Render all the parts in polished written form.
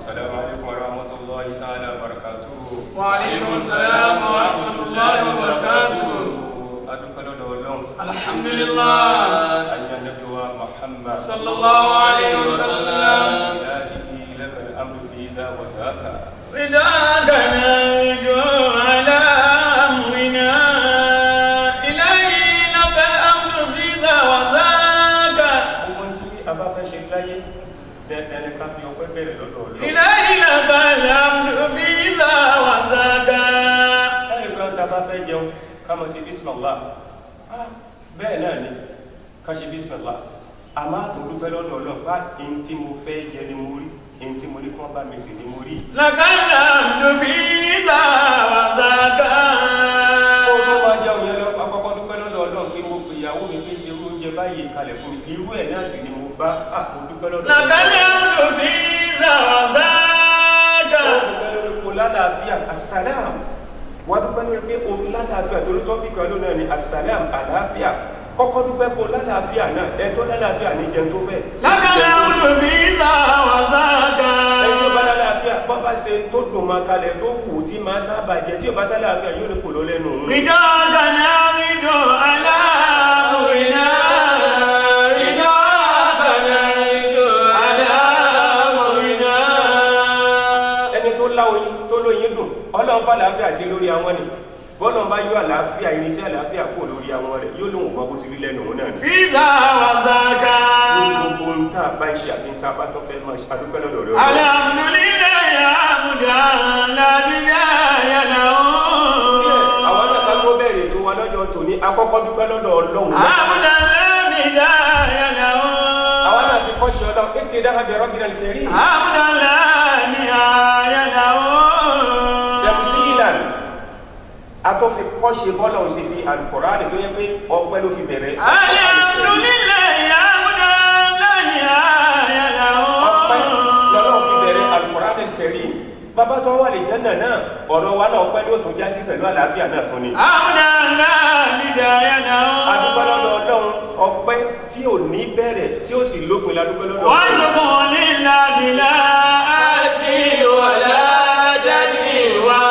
السلام عليكم ورحمة الله تعالى وبركاته. وعليكم السلام ورحمة الله وبركاته. الحمد لله. أيها النبي محمد صلى الله عليه وسلم. إلهي لك الأمر في ذا وذاك. رداك نرجو على أمرنا. إلهي لك الأمر في ذا وذاك. إلهي لك الأمر في ذا وذاك. Kama ṣe bismillah bẹ́ẹ̀ náà ni ká ṣe bismillah a máa tó dúpẹ́ lọ́dọ̀ Ọlọ́run bá in tí mo fẹ́ jẹ ni mo rí in tí mo ní kán bá mi sì ni mo rí lakal hamdu fi dha wa zaka. Ó tó máa jẹ́ òyìn lọ àkọ́kọ́ dúpẹ́ lọ́dọ̀ Ọlọ́run pé mo pè ìyàwó mi pé ṣe oúnjẹ báyìí kalẹ̀ fún mi irú ẹ̀ náà sì ni mo bá àkó dúpẹ́ lọ́dọ̀ Ọlọ́run. lakal hamdu fi dha wa zaka. Ó dúpẹ́ lórí kò lálàáfíà assalam wà dúpẹ́ lórí pé o lálàáfíà torí tọ́pìkì ọdún náà ni assalam àlàáfíà kọ́kọ́ dúpẹ́ kó lálàáfíà náà ẹ tó lálàáfíà ní jẹun tó fẹ́. lakal hamdu fi dha wa zaka. ẹ tí ó bá lálàáfíà bọ́ bá ṣe tó dùn máa kalẹ̀ tó kù tí máa sábà jẹ tí ó bá sálàáfíà yóò ní kò lọ lẹ́nu òun. ridaka naridu ala amrina. ridaka naridu ala amrina. ẹni tó láwọn tó lóyin dùn Ọlọ́run bá àlàáfíà sí lórí àwọn ni bọ́lọ̀ bá yọ àlàáfíà irinṣẹ́ àlàáfíà kò lórí àwọn rẹ̀ yóò lóhùn mọ́ bó sí rí lẹ́nu òun náà ni. fi dha wa zaka. lórí gbogbo ń tà bá ń ṣe àti ń tà bá tó fẹ́ máa adúpẹ́ lọ́dọ̀ rẹ̀. alhamdulillahi hamdan la bidaya lahu. àwọn náà tó bẹ̀rẹ̀ tó wa lọ́jọ́ tòní akọ́kọ́ dúpẹ́ lọ́dọ̀ Ọlọ́run. hamdan la bidaya lahu. àwọn náà fi kọ́ṣẹ́ Ọlọ́run ètè dáhà bi rabbil karim. hamdan la nihaya lahu. atọ́fi kọ́ṣe bọ́lá ò sí fi Al-Qur'ani tó yẹ pé ọpẹ́ ló fi bẹ̀rẹ̀. alhamdulillahi hamdan la nihaya lahu. ọpẹ́ lọ́lọ́ fi bẹ̀rẹ̀ Al-Qur'an Al-Karim bàbá tó wà lè Janna náà ọ̀rọ̀ wa náà ọpẹ́ ní ó tún já sí pẹ̀lú àlàáfíà náà tún ni. hamdan la bidaya lahu. adúpẹ́ lọ́dọ̀ Ọlọ́run ọpẹ́ tí ò ní bẹ̀rẹ̀ tí ó sì lópin ládúpẹ́ lọ́dọ̀ wọ́n lọ́kọ̀ nílá bílá àti wàlá dání wá.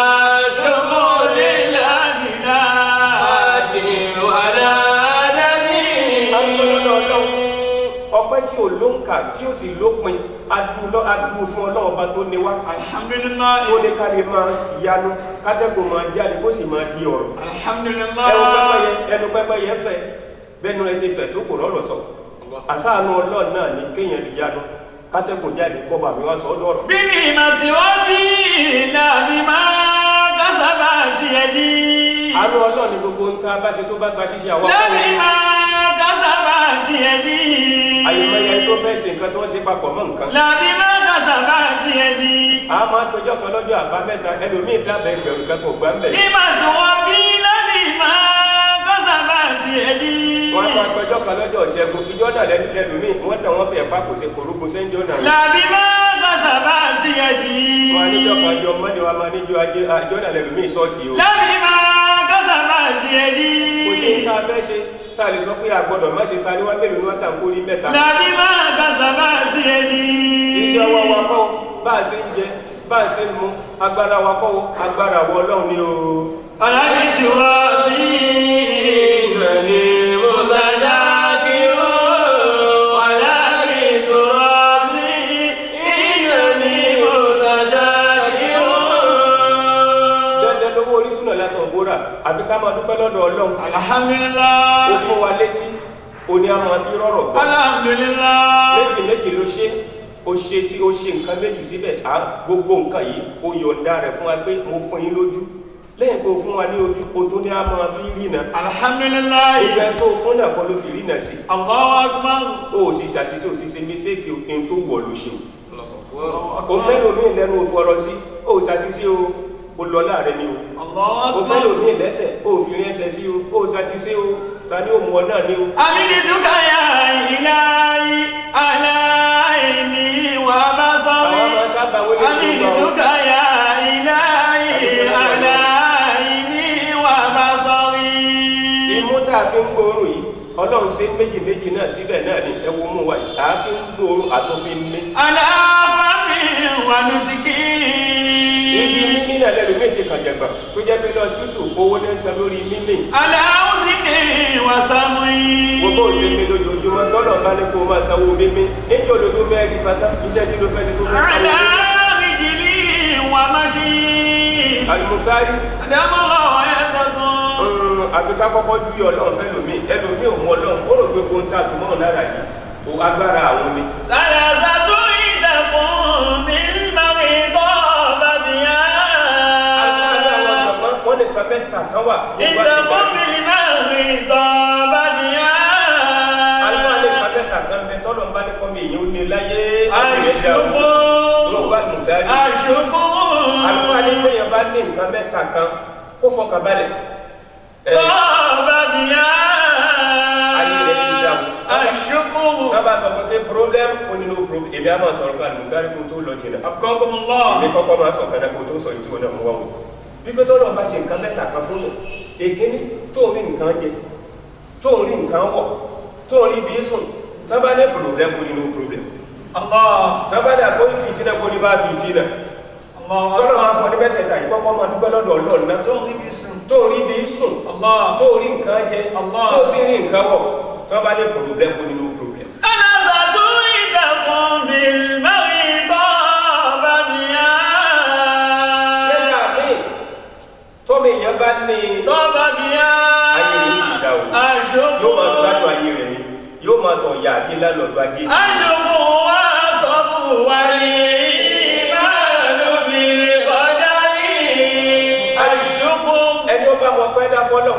tí ò lóǹkà tí ó sì lópin adú fún Ọlọ́run ọba tó ní wá. alhamdulillah. ó ní ká lè máa yanu kátẹ́gùn máa jáde kó sì máa di ọ̀rọ̀. alhamdulillah. ẹnu pẹ́pẹ́ yẹn fẹ́ bẹ́nu ẹ ṣe fẹ́ tó kò rọ̀rọ̀ sọ. àṣàánú Ọlọ́run náà ní kéèyàn yanu kátẹ́gùn jáde kọ́ bá mi wá sọ ọ́dọ̀ ọ̀rọ̀. bí ni ìmọ̀ tí wọ́n bí làbí máa kásábà tiẹ̀ di. àánú Ọlọ́run ní gbogbo ń ta bá ṣe tó bá gba ṣíṣe àwọn làbí máa kásábà tiẹ̀ di. àyèmọye tó fẹ́ ṣe nǹkan tó ń ṣe papọ̀ mọ́ nǹkan. làbí máa kásábà tiẹ̀ di. a máa péjọ kan lọ́jọ́ àbámẹ́ta ẹlòmíì dábẹ́ ìgbẹ̀rù kan kò gbá ń bẹ̀. nígbà tí wọ́n bí làbí máa kásábà tiẹ̀ di. wọ́n máa péjọ kan lọ́jọ́ ìṣẹ́gun ìjọ náà lẹ́lòmíì wọ́n náà wọ́n fẹ́ pa kò ṣe kòrókò sẹ́ńjọ́ náà. làbí máa kásábà tiẹ̀ di. wọ́n á níjọ́ kan jọ mọ́ni wa máa níjọ́ ajé àjọ náà lẹ́lòmíì sọ́ọ̀tì o. làbí máa kásábà tiẹ̀ di. kò sí ní ta fẹ́ ṣe tá a lè sọ pé àgbọ̀dọ̀ má ṣe ta ni wọ́n bẹ̀rù ní wọ́n tàn kó rí mẹ́ta. làbí máa kásábà tiẹ̀ di. iṣẹ́ ọwọ́ wa kọ́ bá a ṣe ń jẹ bá a ṣe ń mu agbára wa kọ́ agbára wọ Ọlọ́run ni o. ọ̀làbí tí wọ́n sí ìnáni mọ́tàṣá kíró. ọ̀làbí tí wọ́n sí ìnáni mọ́tàṣá kíró. dandan lówó orísun náà lásán òbóra àbí ká máa dúpẹ́ lọ́dọ̀ Ọlọ́run. alhamdulillah. ó fún wa létí òní a máa fi rọrọ̀ gbọ́. alhamdulillah. méjì ló ṣe ó ṣe tí ó ṣe nǹkan méjì síbẹ̀ gbogbo nǹkan yìí ó yọ̀ǹda rẹ̀ fún wa pé mo fún yín lójú lẹ́yìn pé ó fún wa ní ojú o tún ní a máa fi rìnà. alhamdulillah. ìgbà tó fún náà kọ́ ló fi rìnà sí. Allahu akbar. ó sì ṣàṣìṣe ò sì ṣe mistake ohun tó wọ̀ ló ṣe o. kò fẹ́ lómi lẹ́nu òfurọ sí ó ṣàṣìṣe o lọ láàrin ni o. Allahu akbar. kò fẹ́ lómi lẹ́sẹ̀ ó fi rí ẹsẹ̀ sí o ó ṣàṣìṣe o ta ni ó mú ọ náà ni o. amidituka ya ilahi alayni wa basari. amidituka ya ilahi alayni wa basari. imú tá a fi ń gbóòórùn yìí Ọlọ́run ṣe méjì náà síbẹ̀ náà ni ẹwọ mú wa yìí a fi ń gbóòórùn àtúnfin mi. aláfàmì wà ونسكي ibi mímí náà lẹ́nu méje kan jẹ̀gbà tó jẹ́ pé lọ́sibítù owó ní ń san lórí mímí. على حسن وسمع gbogbo òsèmi lójoojúmọ́ tọ́lọ̀ bá ní kó o máa sanwó mímí níjọ́ ló tó fẹ́ rí sátá iṣẹ́ tí ló fẹ́ ti tó fẹ́ على رجل ومشي Al-Muhtari أدام الله ويتقون àfi ká kọ́kọ́ ju yọ ọlọ́run fẹ́ lómi ẹlòmí ò mọ ọlọ́run ó rò pé kó ń ta àtúmọ̀ lára yìí ó agbára àwọn ni. ثلاثة تقوم بالمريض بها wọ́n ní kan mẹ́ta kan wà. تقوم بالمريض بها alifáà ní kan mẹ́ta kan bẹ tọ́lọ̀ ń bá ní kọ́mi èyí ó ní láyé. الشكر الشكر alifáà ní téèyàn bá ní nǹkan mẹ́ta kan kó fọkàn balẹ̀. ayé rẹ̀ ti dà wò. sábà sọ fún pé problem ó nínú problem èmi á máa sọ̀rọ̀ kan Al-Muhtari kó tó lọ jìnnà. èmi kọ́kọ́ máa sọ kàdá kó tó sọ ìtú ọ̀nà mú wa wò. wípé tọ́lọ̀ bá ṣe nǹkan mẹ́ta kan fún yàn èkéní tó ń rí nǹkan jẹ tó ń rí nǹkan wọ̀ tó ń rí bí sùn sábà ní problem ó nínú problem. sábà dà kó fìtínà kó ní bá fìtínà. tọ́lọ̀ máa fọ ní mẹ́tẹ̀ẹ̀ta yìí kọ́kọ́ máa dúpẹ́ lọ́dọ̀ Ọlọ́run náà tó ń rí bí sùn tó rí nǹkan jẹ tó sì rí nǹkan wọ̀ sábà ní problem ó nínú problem. tọ́mọ èèyàn bá ní ayé rẹ̀ sì dá o yóò máa gbádùn ayé rẹ̀ ni yóò máa tọ̀ ya bí lálọ́dọ̀ agé. aṣọ́kù wá sọ́kù wáyé ìbálòmí kọjá yìí. aṣọ́kù ẹni ó bá mọ pẹ́ dá fọ́lọ́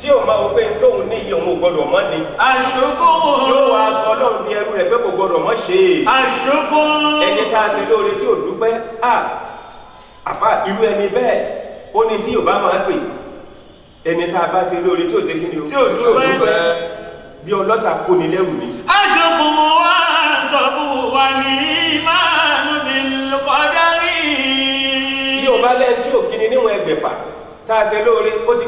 tí ò máa wọ pé tóun ní iye òun ò gbọdọ̀ mọ́ ni. aṣọ́kù tí ó wàá sọ Ọlọ́run bí ẹrú rẹ̀ pé kò gbọdọ̀ mọ́ ṣe é. aṣọ́kù ẹni tá a ṣe lóore tí ò dúpẹ́ àfa irú ẹni bẹ́ẹ̀ ó ní tí Yorùbá máa pè ẹni tá a bá ṣe lóore tí ò ṣe kí ni o tí ò dúpẹ́ bí ọlọ́sà kó ni lẹ́rù ni. aṣọ́kù wá sọ́kù wá ní ìbálòmí kọjá yìí. bí Yorùbá lẹ́yìn tí ò kí ni níwọ̀n ẹgbẹ̀fà tá a ṣe lóore ó ti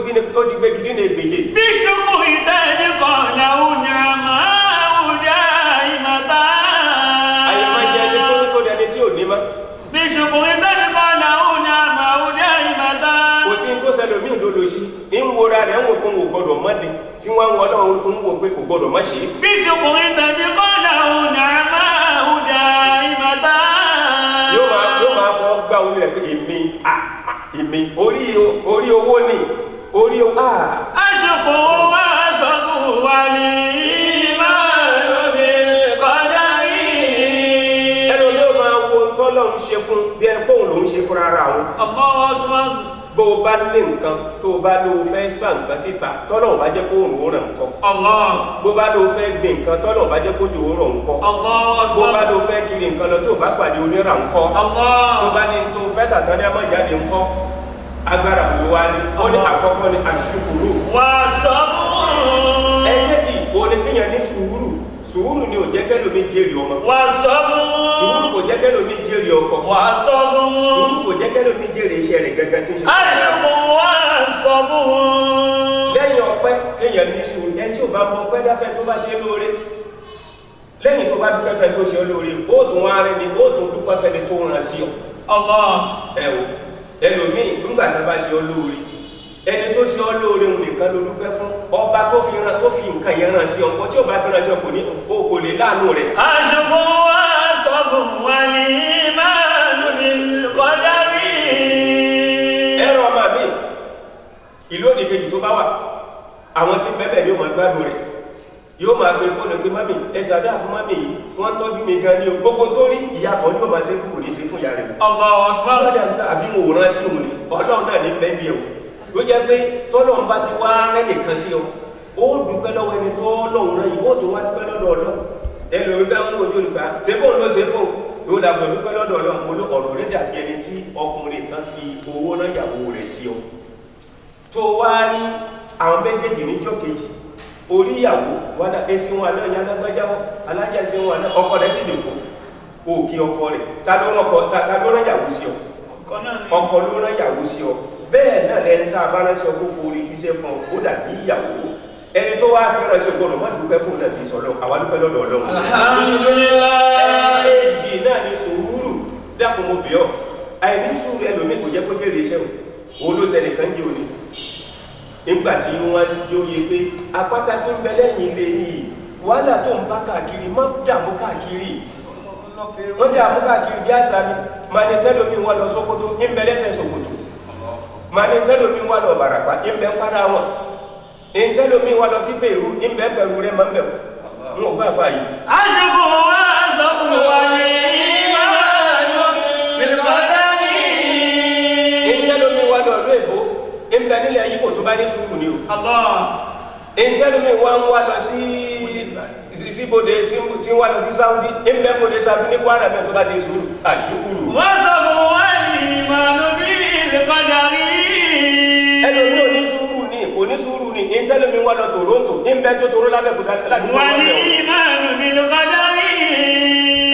gbé gidi ní ègbèje. bí ṣùkú ìtẹ́jú kan làwọn ní àmọ́ àwùjá ìmọ̀ta. àyè máa jẹ ẹni tó dẹni tí ò ní mọ́. bí ṣùkú ìtẹ́jú kan làwọn ní àmọ́ àwùjá ìmọ̀ta. kò sí tó ṣẹlẹ̀ mí lólo sí ń wora rẹ̀ ń wò pé kò gbọdọ̀ mọ́ ni tí wọ́n ń wọ Ọlọ́run ń wò pé kò gbọdọ̀ mọ́ ṣe. bí ṣùkú ìtẹ́jú kan làwọn ní àmọ́ àwùjá ìmọ̀ta. yóò máa fọ gbá orí rẹ̀ pé èmi orí owó ni orí owó. aṣọ́kù wá sọ́kù wá ní ìbálòmí kọjá yìí. ẹnu yóò máa wo tọ́lọ́run ṣe fún bí ẹni pé òun lòún ṣe fúnra ara òun. Allahu Akbar. bó o bá ní nǹkan tó o bá lò ó fẹ́ sá nǹkan síta tọ́lọ́run bá jẹ́ kó òun ò ràn kọ́. bó o bá lò ó fẹ́ gbìn nǹkan tọ́lọ́run bá jẹ́ kó jò ó ràn kọ́. bó o bá lò ó fẹ́ kiri nǹkan lọ tó o bá pàdé onírà ńkọ́. tó o bá ní tó o fẹ́ tàtàn ní amájáde ńkọ́. agbára wo wá ní ó ní àkọ́kọ́ ní àṣùkúrú. wà sọ́mù. ẹ̀kejì ó ní kéèyàn ní sùúrù ni ò jẹ́ kẹ́lòmí jèrè ọmọ. wà sọ́mù. sùúrù kò jẹ́ kẹ́lòmí jèrè ọkọ. wà sọ́mù. sùúrù kò jẹ́ kẹ́lòmí jèrè iṣẹ́ rẹ̀ gẹ́gẹ́ tí ń ṣe. aṣọ́kù wà sọ́mù. lẹ́yìn ọpẹ́ kéèyàn ní sùúrù ẹni tí ò bá mọ ọpẹ́ dáfẹ́ tó bá ṣe lóore lẹ́yìn tó bá dúpẹ́ fẹ́ tó ṣe lóore ó tún wá rẹ ni ó tún dúpẹ́ fẹ́ ni tó ràn sí ọ. ẹ o ẹlòmíì nígbà tó bá ṣe ọ lóore ẹni tó ṣe ọ lóore òun nìkan ló dúpẹ́ fún ọba tó fi nǹkan yẹn ràn sí ọ nǹkan tí ò bá fi ràn sí ọ kò lè láàánú rẹ. aṣọ́kù wà sọ́mù wà ní ìbálòmí kọjá yìí. ẹ̀rọ ọmọ mi ìlú òdìkejì tó bá wà àwọn tí bẹ́ẹ̀ ni ó máa gbádùn rẹ̀ yóò máa gbé fóònù pé mami ẹsẹ̀ àdá fún mami yìí wọ́n tọ́jú mi gan ni o gbogbo tó rí ìyàtọ̀ ni ó máa ṣe fún kò ní ṣe fún ìyá rẹ̀. Allahu Akbar. lọ́dà nǹkan àbí mo wòran sí òun ni Ọlọ́run náà ní bẹ́ẹ̀ bí ẹ̀ o ló jẹ́ pé tọ́lọ́run bá ti wá rẹ́nìkan sí ọ ó dúpẹ́ lọ́wọ́ ẹni tọ́lọ́run náà yìí ó tún wá dúpẹ́ lọ́dọ̀ Ọlọ́run ẹlòmí bá ń wò ní olùgbà ṣé bóun ló ṣe fún yóò dàgbọ́ dúpẹ́ lọ́dọ̀ Ọlọ́run mo ló ọ̀rọ̀ rẹ̀ dàbí ẹni tí ọkùnrin kan fi owó náà yàwó rẹ̀ sí ọ tó wá ní àwọn méjèèjì níjọ́ kejì orí ìyàwó wádà èsì wọn àná ìyá lágbájá alájà sí wọn àná ọkọ rẹ̀ sì dòkó òkè ọkọ rẹ̀ ta ló rán yàwó sí ọ ọkọ ló rán yàwó sí ọ bẹ́ẹ̀ náà lẹni tá a bá ránṣẹ́ ọkọ forí kíṣẹ́ fún ọ ó dàbí ìyàwó ẹni tó wá fi ránṣẹ́ ọgbọ́n má dúpẹ́ fún náà ti sọ̀rọ̀ àwa dúpẹ́ lọ́dọ̀ Ọlọ́run. Alhamdulillah. ẹ̀ẹ́dì náà ni sùúrù dákun mo bẹ̀ ọ́ àìní sùúrù ẹlòmíì kò jẹ́ kó jèrè iṣẹ́ o olóṣèlú kan jẹ́ òní nígbà tí wọ́n ti yóò yẹ pé apáta tí ń bẹ lẹ́yìn ilé yìí wàhálà tó ń bá káàkiri má dààmú káàkiri wọ́n dààmú káàkiri bí àṣà mi máa ní tẹ́lómi wà lọ Sókótó ń bẹ lẹ́sẹ̀ Sókótó máa ní tẹ́lómi wà lọ Bàràpá ń bẹ padà wọn ń tẹ́lómi wà lọ sí Pèrú ń bẹ pẹ̀lú rẹ̀ máa ń bẹ̀ wọ́n ò bá fà yìí. àjùkù wa sọ́kùnrin wa ní ìmánu bìlkọ́dárì. ń tẹ́lómi wà lọ lóò èbó ń bẹ nílẹ̀ yìí kò tó bá ní sùúrù ni o. ń tẹ́lómi wà ń wà lọ sí bòde tí wà lọ sí Saudi ń bẹ bòde Saudi ní Kwara bẹ́ẹ̀ tó bá ti sùúrù àṣùkúrù. wọ́n sọ fún wa ní ìmánu bìlkọ́dárì. ẹlòmí onísùúrù ni ń tẹ́lómi wà lọ Toronto ń bẹ tó toró lábẹ́kúta ládùúgbò wọ́n ní ìmánu bìlkọ́dárì.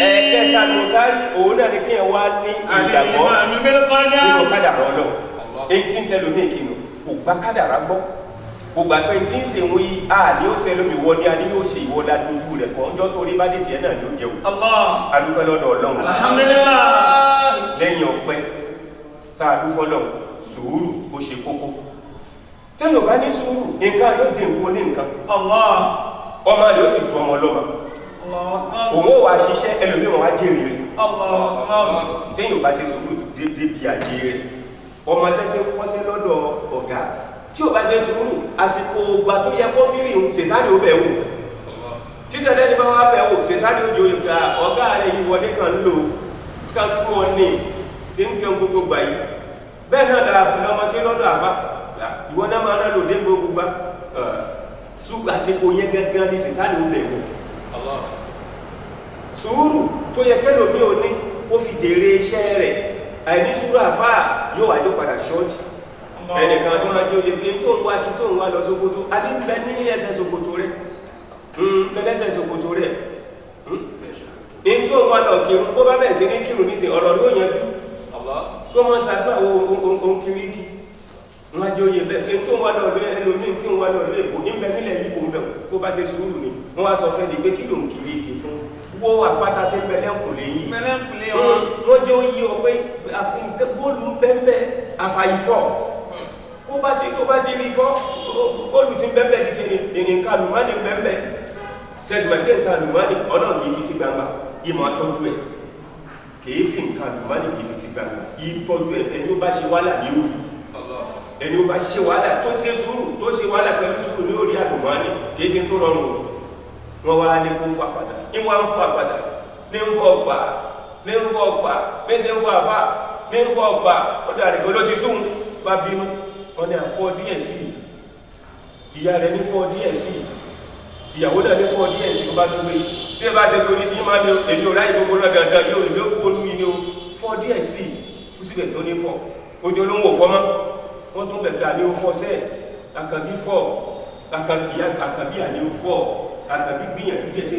ẹ̀ẹ́kẹta nùtárí òun náà ni kí ẹ wá ní ìgbàgbọ́ ìmánu bìlkọ́dárì. nínú kádàrá Ọlọ́run èyí tí ń tẹ́lómi ìkìnnù kò gbá kádàrá gbọ́ kò gbà pé tí ń ṣe wọ́n yí ní ó ṣe lómi wọ́n ní a ní yóò ṣe ìwọ́dá dúdú rẹ̀ kọ́ ọjọ́ tó rí bá dé tiẹ̀ náà ni ó jẹ́ o. adúpẹ́ lọ́dọ̀ Ọlọ́run alhamdulillah. lẹ́yìn ọpẹ́ tá a dúfọ́ lọ́run sùúrù ó ṣe kókó tẹ́lọ̀ bá ní sùúrù nǹkan yóò dín nǹkan ní nǹkan ọmọ rẹ̀ ó sì tu ọmọ lọ́mọ òun ó wà ṣiṣẹ́ ẹlòmíràn wá jèrè rẹ̀ tẹ́yìn bá ṣe sùúrù débi àjẹ́ rẹ̀ ọmọ ṣẹ́ tí ń kọ́ṣẹ́ lọ́dọ̀ ọ̀gá tí o bá ṣe sùúrù àsìkò ìgbà tó yẹ kó fírì ń ṣètàní ó bẹ̀ wò tí sẹ́dẹ́ni bá wá bẹ̀ wò ṣètàní ó jòyè gba ọ̀gá rẹ̀ yìí wọlé kan lò kan kú ọ ní tí ń kẹ́ gbogbo gbà yìí bẹ́ẹ̀ náà dáa fún ọmọ kí lọ́dọ̀ àfa ìwọ náà máa náà lò dé gbogbo gbà àsìkò yẹn gángan ní ṣètàní ó bẹ̀ wò sùúrù tó yẹ kẹ́lòmí ò ní kó fi jèrè iṣẹ́ rẹ̀ àìní sùúrù àfa yóò wájú padà ṣọ́ọ̀tì ẹnìkan tó máa jẹ́ òye tó ń wá kí tó ń wá lọ Sókótó adébẹ́ ní ẹsẹ̀ Sókótó rẹ̀ tẹ́lẹ́sẹ̀ Sókótó rẹ̀ ní tó ń wá lọ kírun bó bá bẹ̀ sí ní kírun nísìn ọ̀rọ̀ ló yanjú tó máa ṣàdúrà ohun kiri kí wọ́n jẹ́ òye bẹ́ẹ̀ ní tó ń wá lọ lọ ẹlòmíì tí ń wá lọ lọ èbò níbẹ̀ nílẹ̀ yìí kò ń bẹ̀ kó bá ṣe sùúrù ni wọ́n wá sọ fẹ́ ni pé kí ló ń kiri kí fún wo àpáta tí ń bẹ lẹ́kùnlé yìí wọ́n jẹ́ òye ọ pé bóòlù ń bẹ́ ń bẹ́ àfàìfọ́ tó bá ti rí fọ́ bóòlù tí bẹ́ẹ̀bẹ̀ ní ti ní nǹkan àlùmánì bẹ́ẹ̀bẹ̀ sẹ́tìmẹ̀kẹ́ nǹkan àlùmánì Ọlọ́run kìí fi sí gbangba ìmọ̀ tọ́jú ẹ̀ kìí fi nǹkan àlùmánì kìí fi sí gbangba ìtọ́jú ẹ̀ ẹni ó bá ṣe wàhálà ní orí ẹni ó bá ṣe wàhálà tó ṣe sùúrù tó ṣe wàhálà pẹ̀lú sùúrù ní orí àlùmánì kìí ṣe tó rọrùn wọn wá ní kó fún àpàtà ìwọ̀n ń fún àpàtà ní ń fọ́ ọgbà ní ń fọ́ ọgbà mẹ́sẹ̀ ń fọ́ àbá ní ń fọ́ ọgbà ó dàrí olóti sún bá bínú wọ́n ní àfọ́ díẹ̀ sí ìyá rẹ̀ ní fọ́ díẹ̀ sí ìyàwó náà ní fọ́ díẹ̀ sí ọba tó gbé tí ẹ bá ṣe torí tí máa ní èmi ò ráyè gbogbo náà dandan yóò ilé olú yìí ni ó fọ́ díẹ̀ sí ó sì bẹ̀ tó ní fọ́ ojú olóhùn òfọ́ mọ́ wọ́n tún bẹ̀ka ní ó fọ́ sẹ́ẹ̀ àkàbí fọ́ àkàbí àní ó fọ́ àkàbí gbìyànjú dẹ̀ ṣe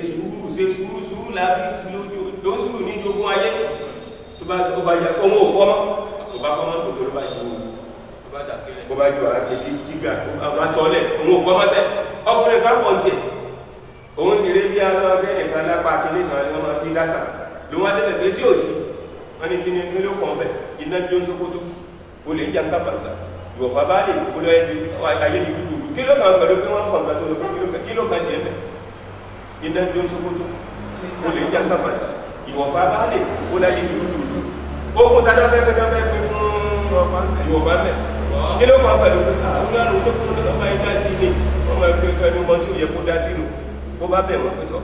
sùúrù láàfin ló sùúrù ní jogún ayé tó bá yẹ ohun òfọ́ mọ́ tó bá fọ́ mọ́ tó ló bá jẹ́ òun bó bá jọ àgbèjì jíga àwọn asọ́lẹ̀ òun ò fọ́mọ́sẹ́ ọkùnrin kan pọ̀ tí ẹ̀ òun sì rí bí àwọn akẹ́lẹ̀ kan lápá akẹ́lẹ̀ kan wọ́n máa fi dásà ló wá débẹ̀ pé sí òsì wọ́n ní kí ni kí ló kàn bẹ̀ iná bí ó ń Sókótó o lè ń jà ń káfàǹsà ìwọ̀fà bá lè kó lọ ẹbí ayé ní dúdú kí ló kàn pẹ̀lú pé wọ́n kàn kan tó lọ pé kí ló kàn tiẹ̀ bẹ̀ iná bí ó ń Sókótó o lè ń jà ń káfàǹsà ìwọ̀fà bá lè kó láyé ní dúdú okùn tàdá fẹ́ pín fún ìwọ̀fà bẹ̀ kí ló máa pẹ̀lú pé àwọn náà ló kún ní ọmọ ẹgbẹ́ sí ní ọmọ ẹgbẹ́ tó ẹni wọn tí ó yẹ kó dá sínú kó bá bẹ̀ wọ́n pẹ̀tọ̀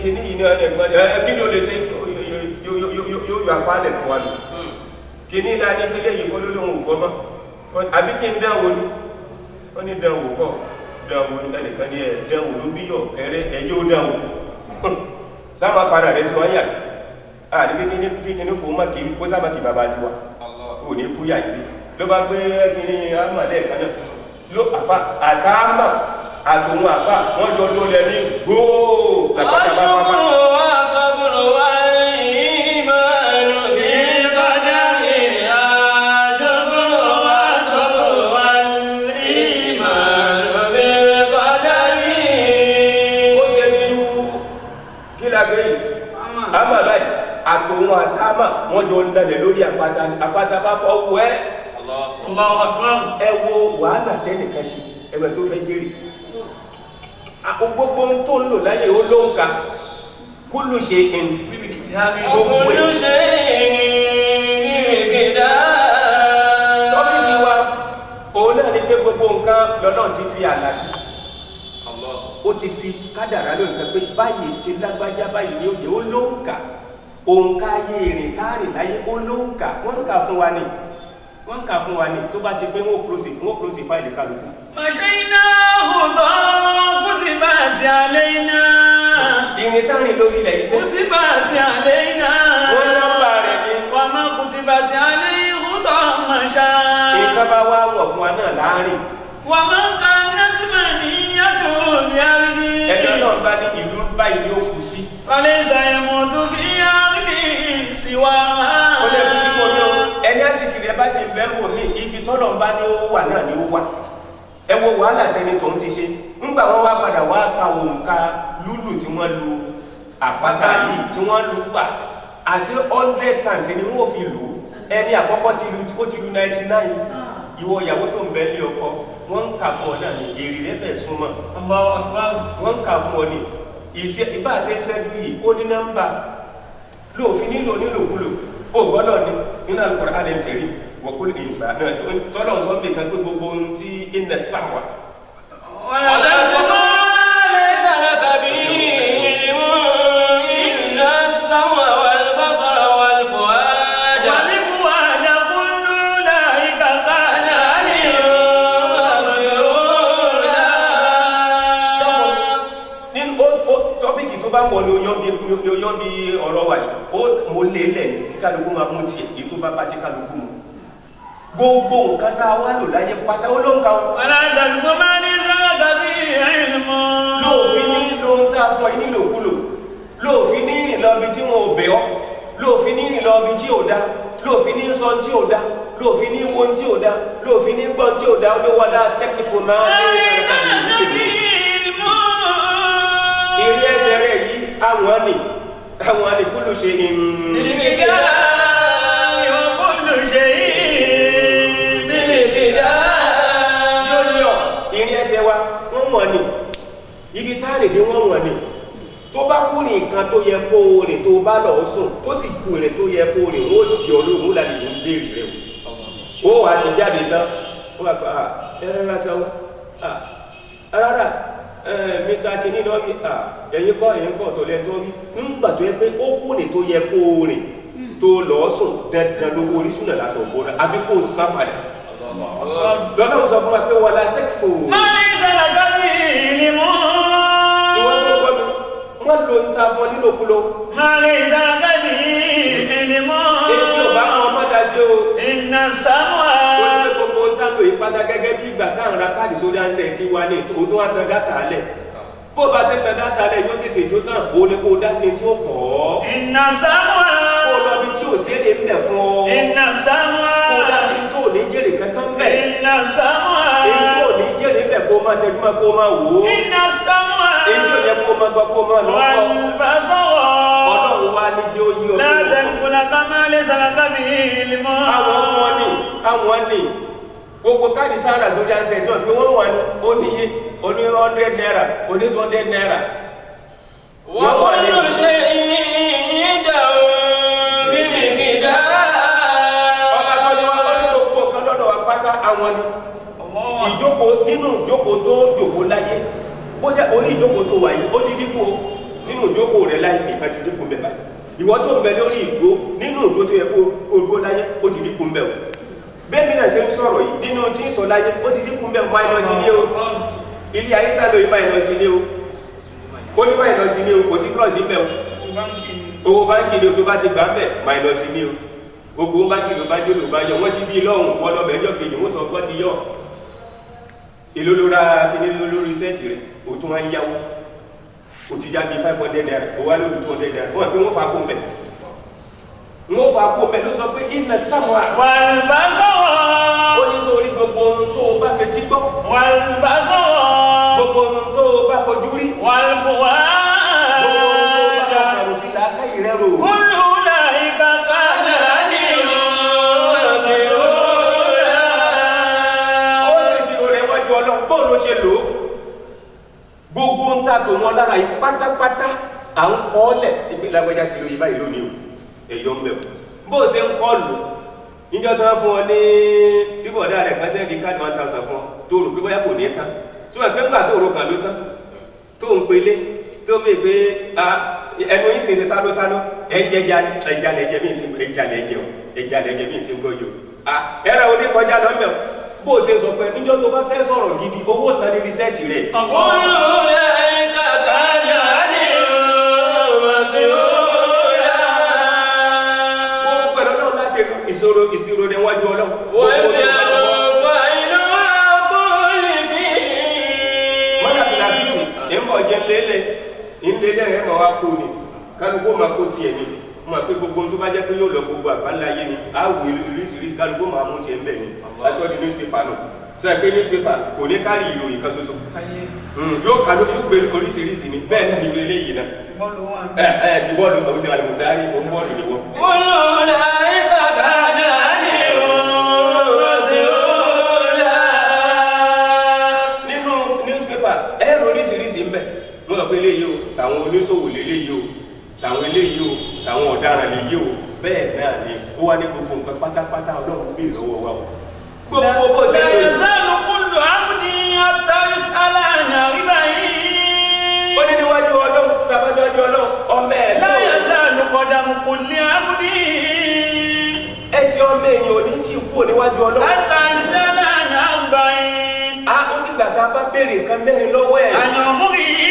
kí ní yìí náà ẹgbẹ́ kí ló lè ṣe yóò yọ apálẹ̀ fún wa lò kí ní ilá ní kílé yìí fọ́ lólóhùn òfọ́mọ́ àbí kí n dánwò ní wọ́n ní dánwò pọ̀ dánwò ní ẹnìkan ní ẹ̀ dánwò ló bí yọ̀ kẹrẹ ẹjọ́ ó dánwò sábà padà rẹ̀ sí wọ́n yà ní kékeré kó má kiri kó sábà kí bàbá tiwa ò ní kú yà ìdí ló bá gbé kiri àmàlẹ́ ẹ̀kan náà ló àfà àtàmà àtòun àfà wọ́n jọ ló lẹ ní gbóò àtòun àtàmà wọ́n jọ ń dalẹ̀ àpáta bá fọwọ́ ẹ Allahu Akbar. ẹ wo wàhálà tẹ́nìkan ṣe ẹgbẹ́ tó fẹ́ jèrè gbogbo tó ń lò láyé ó ló ń ka kullu shay'in Kullu shay'in biqdar. tọ́bí mi wá òun náà ní pé gbogbo nǹkan lọ́nà ti fi àlà sí ó ti fi kádàrá lórí nǹkan pé báyìí ti lágbájá báyìí ní òye ó ló ń kà òǹkà ayé ìrìn táàrìn láyé ó ló ń kà wọ́n ń kà fún wa ní wọ́n ń kà fún wa ní tó bá ti pé wọ́n close fáìlì kálukú. Mashaynahu kutibati alayna. ìrìn táàrìn lórí ilẹ̀ iṣẹ́ Kutibati alayna. wọ́n nọ́mbà rẹ̀ ní. Wa ma kutibati alayhi masha. nǹkan bá wá wọ̀ fún wa náà láàrin. Wa man kanat maniyatu bi ardi. ẹjọ́ náà bá ní ìlú báyìí ní ó kù sí. Falaysa yamutu fi ardi siwaha. ó lè kú sí kò ní o ẹni àsìkò rẹ bá ṣe bẹ́ẹ̀ wò ní ibi tọ́lọ̀ ń bá ní ó wà náà ní ó wà. ẹ wo wàhálà tẹni tó ń ti ṣe ńgbà wọn wá padà wá ka òǹkà lúlù tí wọ́n lu àpáta yìí tí wọ́n lu gbà àti 100 times ni wọ́n fi lù ú ẹni àkọ́kọ́ ti lu 99 ìwọ ìyàwó tó ń bẹ ní ọkọ wọ́n ń kà fún ọ náà ní èrè rẹ fẹ́ súnmọ́ Allahu Akbar. wọ́n ń kà fún ọ ní ìbá ṣe ń ṣẹ́jú yìí ó ní nọ́mbà lóòfin nílòkulò ó gbọ́dọ̀ ní nínú Al-Qur'an al-Karim wa kulli insan náà tọ́lọ̀ ń sọ pé kan pé gbogbo ohun tí inna as-sam'a Wala laysa laka bihi ilmun inna as-sam'a wal basara wal fu'ada. Wal fu'ada kullu ulaika kana anhu mas'ula. nínú tọ́pìkì tó bá wọ̀ ní oyọ́ bí ọ̀rọ̀ wà yìí ó mo lè lẹ̀ ní kí kálukú máa mú tiẹ̀ èyí tó bá bá ti kálukú mu gbogbo nǹkan tá a wá lò láyé pátá ó ló ń ka wọn. Wala taqfu ma laysa laka bihi ilmun. lóòfin ní ló ń tá a fún ẹ nílòkulò lóòfin ní rìn lọ bí tí wọn ò bẹ̀ ọ́ lóòfin ní rìn lọ bí tí ò dá lóòfin ní sọ tí ò dá lóòfin ní wo tí ò dá lóòfin ní gbọ́ tí ò dá ó ní wala taqfu ma laysa laka bihi ilmun. ìrìn ẹsẹ̀ rẹ̀ yìí àwọn ni kullu shay'in ìrìn ẹsẹ̀ wa wọ́n wọ̀n ni ibi táàrìdé wọ́n wọ̀n ni tó bá kú ní nǹkan tó yẹ kó o rìn tó bá lọ sùn tó sì kú rìn tó yẹ kó o rìn ó jí olóògùn láti tó ń béèrè rẹ o wà ti jáde tán ó wà pa ẹ̀rọ sáwọ́ rárá Mr. Kini náà bí ẹ̀yin kọ́ ọ̀tọ̀lẹ́ tó rí nígbà tó yẹ pé ó kú ní tó yẹ kó o rìn tó lọ sùn dandan lówó orísun náà lásán òbóra àfi kó o sá padà lọ́nà sọ fún wa pé wala taqfu. Ma laysa laka bihi ilmun. ìwọ́n tó gbọ́ mi wọ́n lo ń ta fún ọ nílòkulò. Ma laysa laka bihi ilmun. èyí ò bá wọn mọ́ da sí o. Inna as-sam'a. ó ní pé gbogbo ń tán lò yí pátá gẹ́gẹ́ bí ìgbà táwọn ra káàdì sórí àǹsẹ̀ tí wà ní o tó wá tan dáta alẹ̀. bó bá tẹ tan dáta alẹ̀ yóò tètè jó tán o ní kó o dá sí tí ó kọ̀ ọ́. Inna as-sam'a. kó o lọ bí tí ò sí èdè ń bẹ̀ fún ọ. Inna as-sam'a. kó o dá sí tó ò ní jèrè kankan bẹ̀. Inna as-sam'a. èyí tó ò ní jèrè bẹ̀ kó o máa tẹjú máa kó o máa wò ó. Inna as-sam'a. èyí tí ò yẹ kó o máa gbọ́ kó o máa lọ kọ́. Wal basara. ọlọ́run wá ní jẹ́ ó yí La ọdún. taqfu laka ma laysa laka bihi ilmun. àwọn ní gbogbo káàdì tààrà sórí àǹsẹ̀ tí wọ́n pé wọ́n wà ní oníyé oní 100 naira oní 200 naira. Wa kullu shay'in indahu bi miqdar. ọba tó ní wá lórí gbogbo nǹkan lọ́dọ̀ wa pátá àwọn ni ìjókòó nínú ìjókòó tó jòkó láyé bóyá orí ìjókòó tó wà yìí ó ti dínkù nínú ìjókòó rẹ̀ láyé nìkan ti dínkù mẹ́ba ìwọ tó ń bẹ lórí ìgbó nínú ìgbó tó yẹ kó o dúró láyé ó ti dínkù mẹ́wọ̀ bẹ́ẹ̀ni náà ṣe ń sọ̀rọ̀ yìí nínú tí ń sọ láyé ó ti dínkù mẹ́wọ̀ minus ilé o ilé ayé tá lóyún minus ilé o ó ní minus ilé o kò sí plus mẹ́wọ̀ owó báńkì ni o tó bá ti gbà bẹ̀ minus ilé o gbogbo báńkì ló bá dé ló bá yọ wọ́n ti di lọ́hùn wọ́n lọ bẹ̀ẹ́jọ́ kejì wọ́n sọ wọ́n ti yọ èlò ló ra kíní lórí sẹ́ẹ̀tì rẹ̀ o tún wá ń yáwó o ti já bí 500 naira o wá lórí 200 naira wọ́n pé wọ́n fa kó mbẹ̀ wọ́n fa kó mbẹ̀ ló sọ pé inna as-sam'a Wal basara. ó ní sórí gbogbo ohun tó o bá fetí gbọ́ Wal basara. gbogbo ohun tó o bá fojú rí Wal gbogbo ohun tó o bá fu'ada. fọkàrò fi làákàyè rẹ rò Kullu ulaika kana anhu bóun ló ṣe lò ó gbogbo ń ta tò wọn lára yìí pátápátá à ń kọ́ lẹ̀ ìpínlẹ̀ agbẹ́jà ti lo yìí báyìí lónìí o ẹ̀yọ́ ń bẹ̀ o bó o ṣe ń kọ́ lò níjọ́ tó wá fún ọ ní tíbọ̀dá rẹ̀ kan sẹ́ndí káàdì 1000 fún ọ tó rò pé bóyá kò ní tán tí wọ́n pẹ́ ńgbà tó rò kàn ló tán tó ń pelé tó mẹ́ pé ẹnu yìí sì ń ṣe tálótáló ẹja lẹ́jẹ̀ mí sí gbọ́yò ẹ̀rọ oníkọjá lọ́mọ̀ bó o ṣe sọ pé níjọ́ tó bá fẹ́ sọ̀rọ̀ gidi owó tán ní rìsẹ́ẹ̀tì rẹ̀. ìṣirò ní wájú ọlọ́run. wọ́n ṣe àlọ́fà inú àkọọ́lẹ̀ fìlì. mọ́nà pìlàbísì ní ń bọ̀ jẹ́ ńlẹ́lẹ̀ rẹ̀ máa wá kó ni kálukú máa kó tiẹ̀ ni mo máa pé gbogbo tó bá jẹ́ pé yóò lọ gbogbo àgbáńlá ayé ni á wù oríṣiríṣi kálukú máa mú tiẹ̀ ń bẹ̀ ni aṣọ di newspaper nù sọ pé newspaper kò ní kárí ìròyìn kan ṣoṣo yóò kálú yóò gbé oríṣiríṣi ni bẹ́ẹ̀ náà ni ìwé eléyìí náà. ti bọ́ọ̀lù ọ̀hún àlùmọ̀tárì òun bọ́ọ̀lù ni wọ́n. eléyìí o tàwọn oníṣòwò léléyìí o tàwọn eléyìí o tàwọn ọ̀daràn léyìí o bẹ́ẹ̀ náà ni ó wá ní gbogbo nǹkan pátápátá ọlọ́run bí lọ́wọ́ wa o. gbogbo bó ṣe lè. ṣèṣẹ́nu kúlù ábùdí àtàrísí aláàánú àríbá yìí. ó ní níwájú ọlọ́run tàbájájú ọlọ́run ọmọ ẹ̀ lọ́wọ́. láyé ṣàlù kọ̀dàmù kò ní ábùdí. ẹsẹ̀ ọmọ èèyàn ò ní tí ì kúrò níwájú ọlọ́run. àtàrísí aláàánú àríbá yìí. a ó dìgbà tá a bá béèrè nǹkan mẹ́rin lọ́wọ́ ẹ̀. àyànmú yìí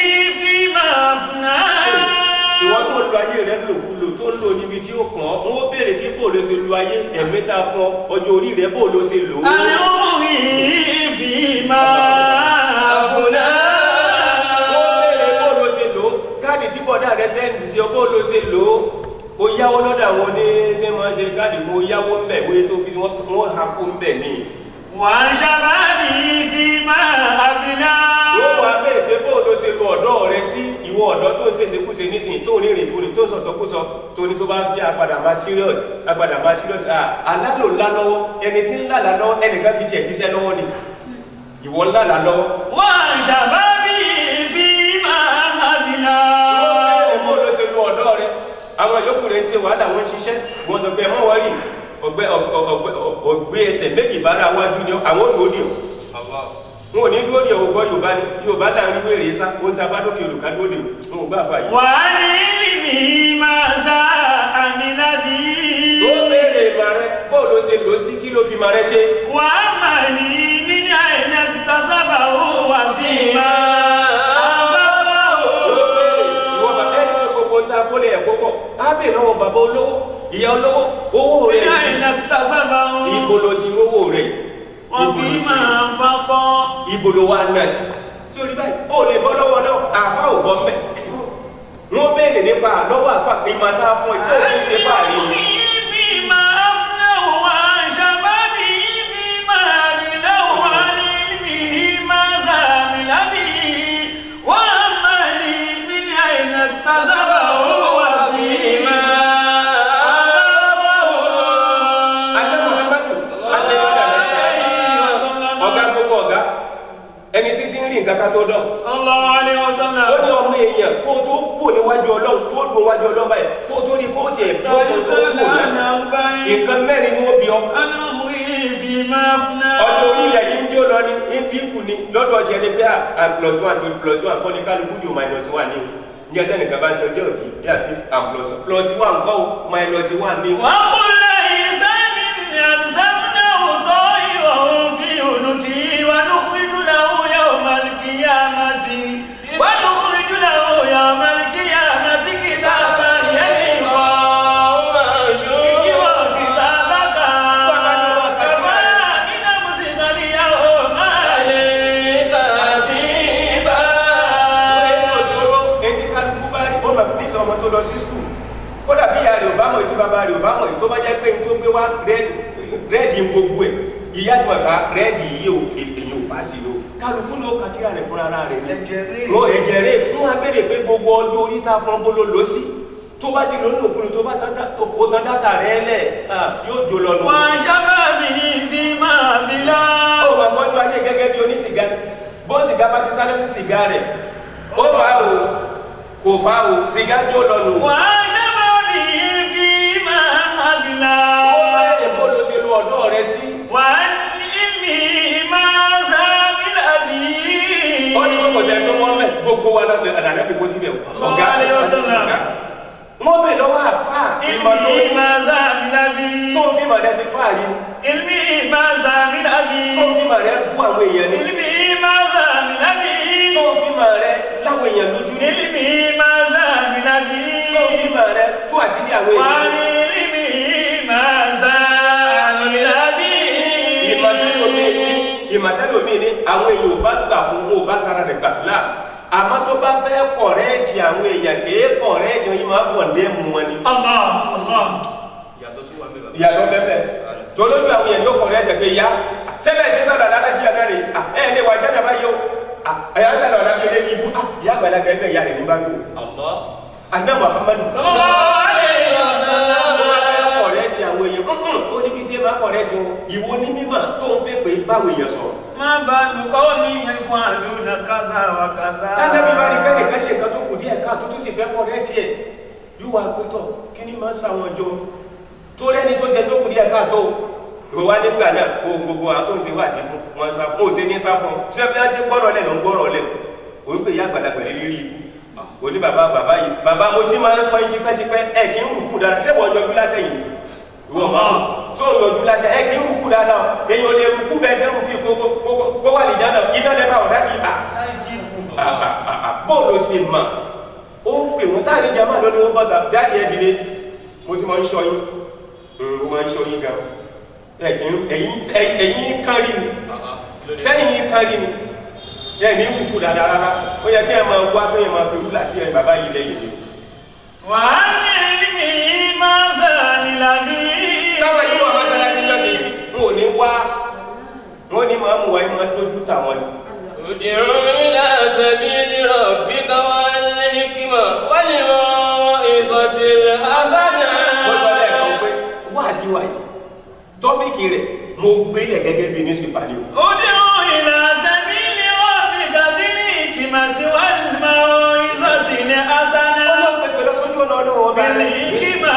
ìwọ́n tó lu ayé rẹ̀ lòkulò tó ń lò níbi tí ó kàn ọ́ wọ́n béèrè kí bó ló ṣe lu ayé ẹ̀mẹ́ta fún ọjọ́ orí rẹ̀ bó ló ṣe lò ó. àyànmú yìí fi máa fúnná. wọ́n béèrè bó ló ṣe lò ó káàdì tí bọ́dà rẹ̀ sẹ́ǹdì sí ọ bó ló ṣe lò ó. ó yáwó lọ́dọ̀ àwọn ní tí wọ́n ṣe káàdì fún ó yáwó ń bẹ̀ wọ́n tó fi wọ́n ha kó ń bẹ̀ ní. wà á ṣàbábí fi máa abilá. wọ́n wá bẹ̀rẹ̀ pé bó ló ṣe lo ọ̀dọ́ rẹ sí ìwọ ọ̀dọ́ tó ń ṣe ṣekúṣe nísìnyí tó ń rìnrìn kúrìn tó ń sọ̀sọ̀kúsọ tó ní tó bá bí apadà máa serious alálò ńlá lọ́wọ́ ẹni tí ń lálàá lọ́wọ́ ẹnìkan fi tiẹ̀ ṣiṣẹ́ lọ́wọ́ ni ìwọ ńlá lọ́wọ́. wà á ṣàbábí fi máa abilá. wọ́n bẹ̀rẹ̀ bó ló ṣe lo ọ̀dọ́ rẹ àwọn ìyókù rẹ ń ṣe wàhálà wọn ṣiṣẹ́ wọ́n sọ pé ẹ mọ́ wọ́rì ọgbẹ́ ẹsẹ̀ méjì bára wájú ni àwọn olùwòdì wọn ò ní dúró ní ọgbọ́ Yorùbá láàrin wèrè sá ó ń ta bá lókè olùkà dúró ní wọn ò gbà fà yìí. wà á ní ìlìmí máa sá àmì lábí. ó béèrè ìmọ̀ rẹ bóòlù ṣe lò sí kí ló fi ìmọ̀ rẹ ṣe. wà á mà ní nínú àìlẹ́ kìtà sábà ó wà fi máa sábà ó. ìwọ bàbá ẹni pé gbogbo ń ta kólé ẹ̀ púpọ̀ á bè lọ́wọ́ bàbá olówó ìyá olówó owó rẹ̀ nínú àìlẹ́ kìtà sábà ó. ibo ló ti rówó rẹ̀ wọ́n fi máa fakọ́. ibo ló wá nọ́ọ̀sì sórí báyìí ó lè bọ́ lọ́wọ́ náà àfa ò bọ́ mbẹ́ wọ́n béèrè nípa lọ́wọ́ àfa ìmọ̀ tá a fún ẹ sóò fi ṣe fáàrí ni. ẹni títí ń rí nǹkan ká tó dán. Sallallahu alaihi wasallam. ó ní ọmọ èèyàn kó tó kú níwájú ọlọ́run tó dùn níwájú ọlọ́run báyìí kó tó rí kó tiẹ̀ tó kó tó kú náà. nǹkan mẹ́rin ni wọ́n bí ọ. ọjọ́ orí ilẹ̀ yìí ń jó lọ ní ń dínkù ní lọ́dọ̀ ọjọ́ ẹni pé +1 to +1 kọ́ ní kálukú di -1 ní o. ní ọjọ́ nìkan bá ń ṣe ọjọ́ òbí bí àbí +1 kọ́ -1 ní o. wọ́n kún lẹ́yìn sẹ́ni ní àdìsáfúnà òótọ́ ìwọ̀n fi ònùkì wà lókùnrin له يوم القيامة ونخرج له يوم القيامة كتابا يلقاه منشورا كتابك كفى بنفسك اليوم عليك حسيبا. ètí kálukú bá rí bọ́ọ̀lù àbí bíṣọ̀ ọmọ tó lọ sí skul kódà bí ìyá rẹ̀ ò bá mọ̀ ètí bàbá rẹ̀ ò bá mọ̀ tó bá jẹ́ pé tó gbé wá rẹ́ẹ̀dì gbogbo ẹ̀ ìyá tí wọ́n ká rẹ́ẹ̀dì yìí ò èyí ò bá sí lò kálukú ló kàtíra rẹ̀ fúnra rẹ̀ lọ ẹ̀jẹ̀ rẹ̀ fún wa bẹ̀rẹ̀ pé gbogbo ọjọ́ orí ta fún bolo lọ sí tó bá ti lọ nínú òkúrò tó bá tán dátà rẹ̀ lẹ̀ yóò jò lọ nù. wọ́n sábà mi fi máa bí lá. ó máa gbọ́dọ̀ ayé gẹ́gẹ́ bí onísìgá bó sìgá bá ti sáré sí sìgá rẹ̀ ó fà á o kò fà á o sìgá jó lọ́nu. wà á jábọ̀ bí fi máa àbílà. ó bẹ̀rẹ̀ bó ló ṣe lo ọ̀dọ́ rẹ sí. wà á ní mi máa sábìlà bí. ó ní kókò sẹ́ni tó wọ́n mẹ́ gbogbo wa lọ́dọ̀ àdàlẹ́ bí kò síbẹ̀ ọ̀gá wọ́n bẹ̀ lọ́wọ́ àfà ìmọ̀ tó ní. máa sábìlà bí. sófin mọ̀dẹ́sí fáàrí ni. ilmi máa sábìlà bí. sófin mọ̀dẹ́ bú àwọn èèyàn ni. ilmi máa sábìlà bí. sófin mọ̀dẹ́ láwọn èèyàn lójú ni. ilmi máa sábìlà bí. sófin mọ̀dẹ́ tú àṣírí àwọn wà èèyàn ní ni. ilmi máa sábìlà bí. ìmọ̀tẹ́lómi ni àwọn èèyàn ò bá gbà fún wọn ò bá tara rẹ̀ gbà sílá àmọ́ tó bá fẹ́ kọ̀rẹ́ẹ̀tì àwọn èèyàn kéé kọ̀rẹ́ẹ̀tì yìí máa bọ̀ ní ẹ̀mú wọn ni. ìyàtọ̀ bẹ́ẹ̀ tó lójú àwọn èèyàn yóò kọ̀rẹ́ẹ̀tì pé ya sẹ́lẹ̀ ṣe sọ̀rọ̀ aláàjì yàrá rẹ̀ ẹ̀ ẹ̀ lè wà jáde báyìí o ẹ̀yà sọ̀rọ̀ aláàjì yẹn ní ibú ìyá àgbàlagbà ẹgbẹ́ ìyá rẹ̀ ní báyìí o. àná Muhammadu kọ̀rẹ́ẹ̀tì àwọn èèyàn ó ní bí ṣe máa kọ̀rẹ́ẹ̀tì wọn ìwọ ní mímọ̀ tó ń fẹ́ pé báwo èèyàn sọ̀rọ̀. má bá lùkọ́ ní ẹ̀fọn àlùna kaza wa kaza. tábìlì bá rí bẹ́ẹ̀ nìkan ṣe nǹkan tó kù díẹ̀ káàtó tó sì fẹ́ kọ̀rẹ́ẹ̀tì ẹ̀ yóò wá pé tọ̀ kí ni máa ń sàwọn jọ tó rẹ́ni tó ṣe tó kù díẹ̀ káàtó ìwọ wá nígbà náà o gbogbo àwọn tó ń ṣe wá sí fún wọn sá fún òṣè ní sá fún ṣé bí wọ́n ṣe gbọ́rọ̀ lẹ̀ ló ń gbọ́rọ̀ lẹ̀ ò ń pè yá àgbàlagbà lérí ikú òní bàbá yìí bàbá mo ti máa ń fọ yín tipẹ́tipẹ́ ẹ̀ kí ń rùkú dára ṣé wọ́n yọjú látẹ̀yìn ìwọ máa tó ń yọjú látẹ̀ ẹ̀ kí ń rùkú dára èèyàn lè rùkú bẹ́ẹ̀ sẹ́ rùkú kó wà lè dáná iná lẹ́bà ọ̀dá ni bóòlù sì mà ó pè wọ́n táàrí jama lónìí wọ́n bọ́ta dáàdì ẹ̀ dìde mo ti máa ń ṣọ́ yín mo máa ń ṣọ́ yín gan ẹ̀yìn kárí ni sẹ́yìn kárí ni ẹ̀ ní rùkú dáadáa rárá ó yẹ kí ẹ máa wá tó yẹ máa fi rúlà sí ẹ bàbá yìí lẹ́yìn ni. wà á ní mi máa sàlìlà bí. sáwọn yìí wọ́n mọ́sálásí lọ́kejì wọn ò ní wá wọn ní máa mú wáyé máa dójú tàwọn ni. ud'u ila sabili rabbika wal hikma wal maw'izatil hasana. mo sọ lẹ́ẹ̀kan pé wá sí wáyé tọ́pìkì rẹ̀ mo gbé lẹ̀ gẹ́gẹ́ bí ní sípàdé o. ud'u ila sabili rabbika bil hikmati wal maw'izatil hasana. ọlọ́run pẹ̀pẹ̀ lọ sójú ọ̀nà ọlọ́run ọba rẹ̀. bil hikma.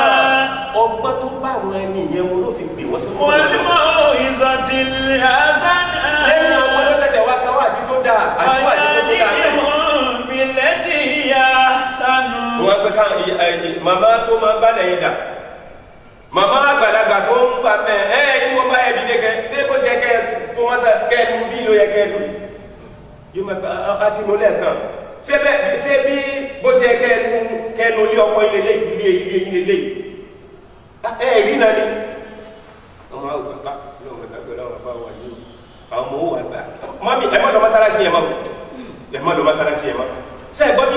ọgbọ́n tó bá àwọn ẹni ìyẹn mo ló fi pè wọ́n sójú ọ̀nà wal ọlọ́run. maw'izatil hasana. lẹ́yìn ọgbọ́n ló ṣẹ̀ṣẹ̀ wá kan wá sí tó dáa àti wá sí tó dáa bẹ́ẹ̀. billati hiya ahsanu. wọ́n pe ká màmá tó máa bá lẹ́yìn dà màmá àgbàlagbà tó ń gbà mẹ́ ìwọ̀n bá ẹ̀ dìde kẹ ṣé bó ṣe kẹ tó wọ́n sẹ kẹ nu bí ló yẹ kẹ lu yóò máa bá àti nu lẹ́ẹ̀kan ṣé bí bó ṣe kẹ nu ilé ọkọ ilé ilé rí náà ni ọmọ àwọn bàbá náà wọ́n sábẹ́ láwọn afá wà yìí àwọn ọmọ wà gbà mọ́mí ẹ̀ má lọ mọ́sálásí ẹ̀ má wò ẹ̀ má lọ mọ́sálásí ẹ̀ má ṣe ẹ̀gbọ́n bí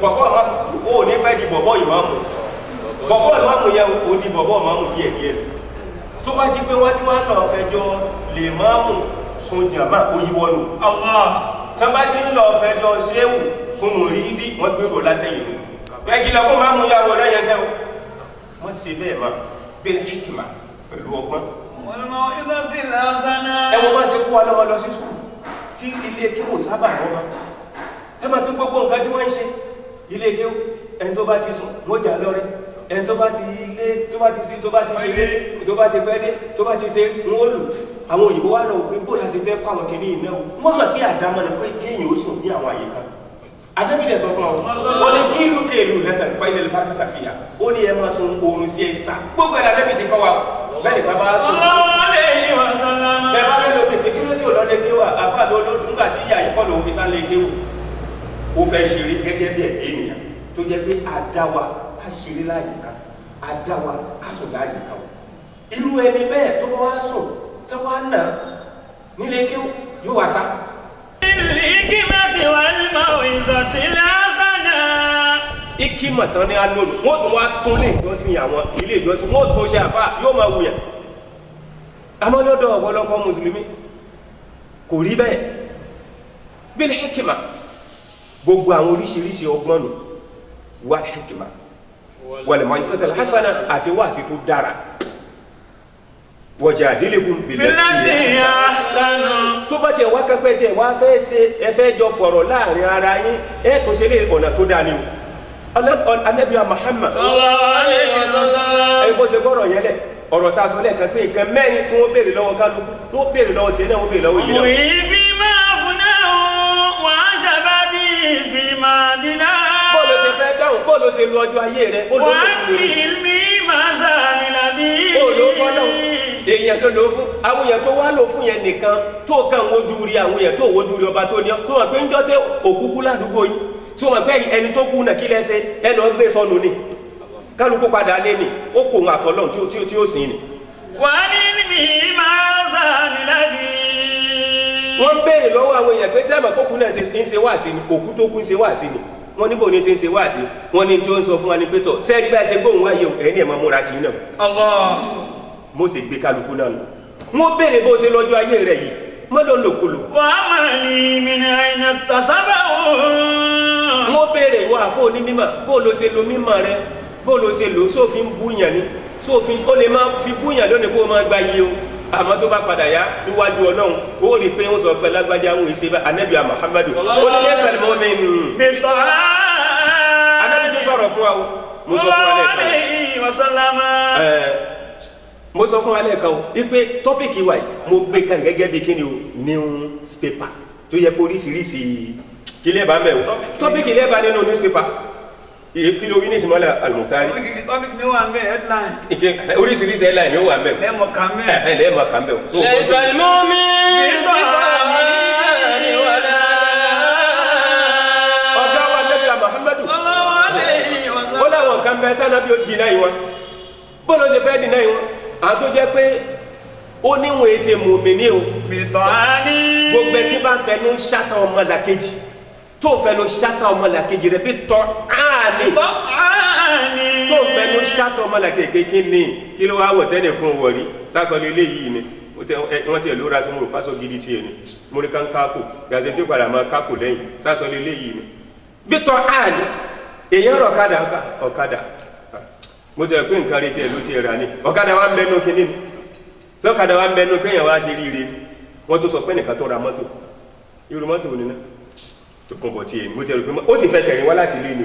bọ̀bọ̀ ò ní pẹ́ di bọ̀bọ̀ ìmáàmù bọ̀bọ̀ ìmáàmù yẹn ò di bọ̀bọ̀ ìmáàmù díẹ̀ tó bá jí pé wọ́n ti wá lọ fẹjọ́ lè máàmù sun jàmá oyíwọ́nù tó bá ti ń lọ fẹjọ́ ṣéwù fún mùrídí wọ́n gbèrò látẹ̀yìn nù ẹ̀kìlọ̀ fún máàmù yàwó lẹ́yìn ẹsẹ̀ wọ́n ṣe bẹ́ẹ̀ máa bil hikma pẹ̀lú ọgbọ́n. ẹwọ́n bá ṣe kó wa lọ́mọ lọ sí skul tí ilé kí wò sábà rọ́mọ ẹ máa tó gbogbo nǹkan tí wọ́n ń ṣe ilé kí ẹni tó bá ti sùn wọ́n jà lọ́rẹ́ ẹni tó bá ti ilé tó bá ti sí tó bá ti ṣe dé tó bá ti pẹ́ dé tó bá ti ṣe wọ́n lù àwọn òyìnbó wa lọ pé bó la ṣe fẹ́ kọ́ àwọn kìíní ìnáwó wọ́n mọ̀ bí àdámọ́ ni kéèyàn ó sùn ní àwọn àyíká anábìdẹ̀ sọ fún ọ wọ́n ní kí ìlú kéèlú lẹ́tà fáìlẹ̀ lẹ́bàrẹ́kàtà fìyà ó ní ẹ máa sun oorun sí ẹ̀sítà gbogbo ẹ̀dá lẹ́bì ti kọ́ wa bẹ́ẹ̀ ká bá sùn. tẹ̀wá ló ló pèpè kí ló tí ò lọ lé kéwà àbá ló ló nígbà tí ìyá yìí kọ́ lòun fi sá lé kéwù ó fẹ́ ṣeré gẹ́gẹ́ bí ẹ̀dẹ́ ènìyàn tó jẹ́ pé àdáwà ká ṣeré láyìíká àdáwà ká sùn láyìíká o irú ẹni bẹ́ẹ̀ tó wá sùn tó wá nà nílé kéwù yóò wá sá. Ikima tán ní alóòlù wọ́n tún wá tún lè ìjọsìn àwọn ilé ìjọsìn wọ́n tún ṣe àfá yóò máa wùyàn àmọ́ lọ́dọ̀ ọ̀pọ̀lọpọ̀ mùsùlùmí kò rí bẹ́ẹ̀ bil hikima gbogbo àwọn oríṣiríṣi ọgbọ́n nù wal hikima wal mau'izatil hasana àti wáàsí tó dára wajadilhum billati ahsanu. tó bá tiẹ̀ wá kẹ́pẹ́ tiẹ̀ wá fẹ́ ṣe ẹ fẹ́ jọ fọ̀rọ̀ láàrin ara yín ẹ kò ṣe lè ọ̀nà tó dáa ni o anabiya Muhammad sallallahu alaihi wasallam. ẹ bó ṣe gbọ́rọ̀ yẹn lẹ̀ ọ̀rọ̀ tá a sọ lẹ́ẹ̀kan pé nǹkan mẹ́rin tí wọ́n béèrè lọ́wọ́ kálukú wọ́n béèrè lọ́wọ́ tiẹ̀ náà wọ́n béèrè lọ́wọ́ yìí náà. òyìn fi máa fúnná wà á jàbá bí fi máa dínà. bóòlù ṣe fẹ́ dáhùn bóòlù ṣe lu ọjọ́ ayé rẹ bóòlù wà á bí mi máa sàmì làbí. bóòlù fọ́nà èèyàn tó lò ó fún àwọn èèyàn tó wá lò fún yẹn nìkan tó kàn wojú rí àwọn èèyàn tó wojú rí ọba tó ní ọ tó wọn pé ń jọ́ tẹ òkúkú ládùúgbò yìí tí wọn pé ẹni tó kú náà kí lẹ́sẹ̀ ẹ lọ gbé sọnù ni kálukú padà lé ni ó kò ń àtọ́lọ́n tí ó sìn ni. wà á ní mi máa sàmì làbí. wọ́n béèrè lọ́wọ́ àwọn èèyàn pé sẹ́ẹ̀mà kókú náà ń ṣe wáàsí ni òkú tó kú ń ṣe wáàsí ni wọ́n níbo ni ṣe ń ṣe wáàsí wọ́n ní tí ó ń sọ fún wa ní pétọ̀ sẹ́ẹ̀dí bá ṣe gbóhùn wáyé o ẹ̀yìn ẹ̀ máa múra tì í náà. Allah. mo sì gbé kálukú náà nù wọ́n béèrè bó ṣe lọ́jọ́ ayé rẹ̀ yìí mọ́ ló ń lò kulù. wà á máa ní mi ní àyìnà tàṣàbà òun. wọ́n béèrè wọ́n àfọ onímọ̀ bó ló ṣe lo mímọ̀ rẹ bó ló ṣe lò sófin búyàn ni sófin ó lè máa fi búyàn lónìí kó o máa gba iye o àmọ́ tó bá padà yá níwájú Ọlọ́run ó rí i pé wọ́n sọ pé lágbájá ń ṣe bá anabi Muhammadu ó ní lẹ́sàn-án mọ́ mi nù. bìtọ̀ anabi tó sọ̀rọ̀ fún wa o mo sọ fún wa lẹ́ẹ̀kan mo sọ fún wa lẹ́ẹ̀kan o wípé tọ́pìkì wa yìí mo gbé kan gẹ́gẹ́ bí kíni o newspaper tó yẹ kó oríṣiríṣi kílẹ̀ bá mẹ́ o tọ́pìkì lẹ́ẹ̀ bá nínú newspaper kí ló rí ní ìsìnmọ́lẹ̀ Al-Muhtari. topic ni wà ń bẹ headline. oríṣiríṣi headline ni ó wà ń bẹ. lẹ́ẹ̀mọ̀ kan bẹ́ẹ̀. lẹ́ẹ̀mọ̀ kan bẹ́ẹ̀ o. laysa al-mu'min bi-ta'ani wala. ọ̀gá wa Nabi Muhammadu. ó láwọn kan bẹ tánà bí ó dì náà yìí wọn. bó ló ṣe fẹ́ dì náà yìí wọn. àwọn tó jẹ́ pé ó níwọ̀n èsè mùmíní o. bi-ta'ani. gbogbo ẹtí bá ń fẹnu ṣáta ọmọlàkejì tó ń fẹnu ṣáta ọmọlàkejì rẹ bí tọ́ áàní. tó ń fẹnu ṣáta ọmọlàkejì kíni kí ló wá wọ̀ tẹ́nìkan wọ̀rí sásọ lé léyìí ni wọ́n ti ẹ̀ lóra sí mo rò pásọ gidi tiẹ̀ ni mo ní ká ń káàkó gàzẹ́ tí ó padà máa káàkó lẹ́yìn sásọ lé léyìí ni bí tọ́ áàní èèyàn rọ̀ ọ̀kadà mo tẹ̀ pé nǹkan retí ẹ̀ ló ti rà ní ọ̀kadà wa ń bẹnu kínní ni sọ́kadà wa ń bẹnu kéèyàn wá sí ríire wọ́n tó sọ pé nìkan tó ra mọ́tò irú mọ́tò òní náà tó kún bọ̀ tí èyí mo tẹ̀ rò pé ó sì fẹsẹ̀ rìn wá láti ilé ni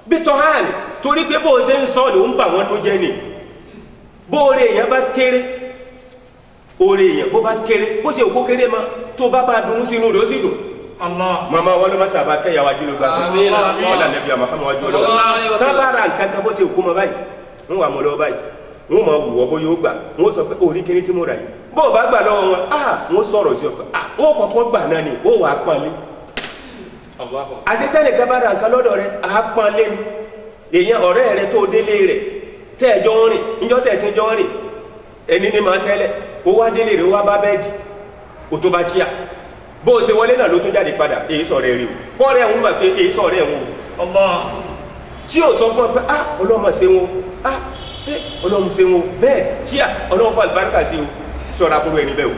bí tọ́ áàní torí pé bó o ṣe ń sọ ló ń bà wọ́n ló jẹ́ ni bó o rè èèyàn bá kéré oore èèyàn bó bá kéré bó ṣe òkú kéré ma tó bá bá dùn sínú rẹ̀ ó sì dùn. mama wọn ló má sábà kẹyà wájú ló gbà sọ wọn là nẹbi àmọ́ àmọ́ wájú lọ sábàrà nǹkan kan bó ṣe òkú ma báyìí wọn wà mọ lọ́wọ́ báyìí wọn máa wù ọ bó yóò gbà wọn sọ pé orí kéré tí mo rà yìí bó o bá gbà lọ́wọ́ wọn wọn sọ̀rọ̀ sí ọ pé wọn kọ́kọ́ gbà náà ni ó wà á pọn lé àṣetẹ́nì kan bá ra nǹkan lọ́dọ̀ rẹ̀ á pọn lé ni èèyàn ọ̀rẹ́ rẹ̀ tó délé rẹ̀ tẹ́ ẹ̀jọ́ ń rìn níjọ́ tẹ́ ẹ̀ tí ń jọ ń rìn ẹni ní máa tẹ́lẹ̀ ó wá délé rẹ̀ ó wá bá bẹ́ẹ̀dì ó tó bá chíà bó o ṣe wọlé náà ló tún jáde padà èyí sọ̀rọ̀ rí o kọ́ rẹ̀ ń mọ̀ pé èyí sọ̀rọ̀ ẹ̀ ń wò tí o sọ fún ọ pé ọlọ́mọ ṣe wọn ọlọ́mọ ṣe wọn bẹ́ẹ̀ chíà ọlọ́mọ fún àlùbáríkà sí o ṣọ́ra fún ẹni bẹ́ẹ̀ o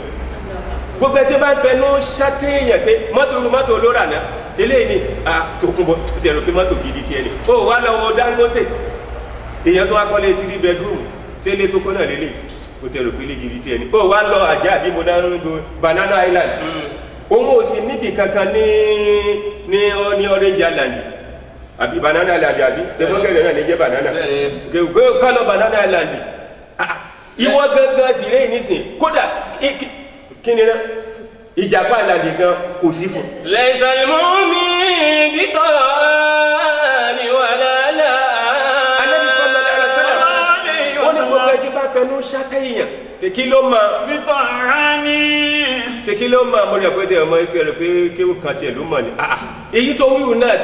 gbogbo ẹtí bá ń fẹ́ ló ṣàtẹ̀yàn pé mọ́tò olóra náà eléyìí ni Tòkunbọ̀ tẹ̀rọ kí mọ́tò gidi tiẹ̀ ni ó wà lọ́wọ́ Dangote èèyàn tó wá kọ́lé 3 bedroom ṣé ilé tó kọ́ náà lélẹ̀ kò tẹ̀rọ pé ilé gidi tiẹ̀ ni ó wà lọ àjá àbí mo dáná ń do Banana Island òun ò sì níbi kankan ní Orange Island àbí Banana Island àbí tẹ̀fọ́kẹ́rẹ́ náà ní jẹ́ banana kọ́ lọ Banana Island ìwọ gangan sì lẹ́yìn nísìn kódà kí ni náà ìjàpá ìlànà gan kò sí fún. laysa al-mu'min bi-ta'ani wala la. Ànábì sallallahu alaihi wasallam ó ní gbogbo ẹtí bá fẹnu ṣáká èèyàn kí ló máa. bi-ta'ani. ṣe kí ló máa mo rí ọ̀pẹ́ tẹ ọmọ ìkẹrẹ pé kéwù kan tiẹ̀ ló mọ̀ ni. èyí tó wíwù náà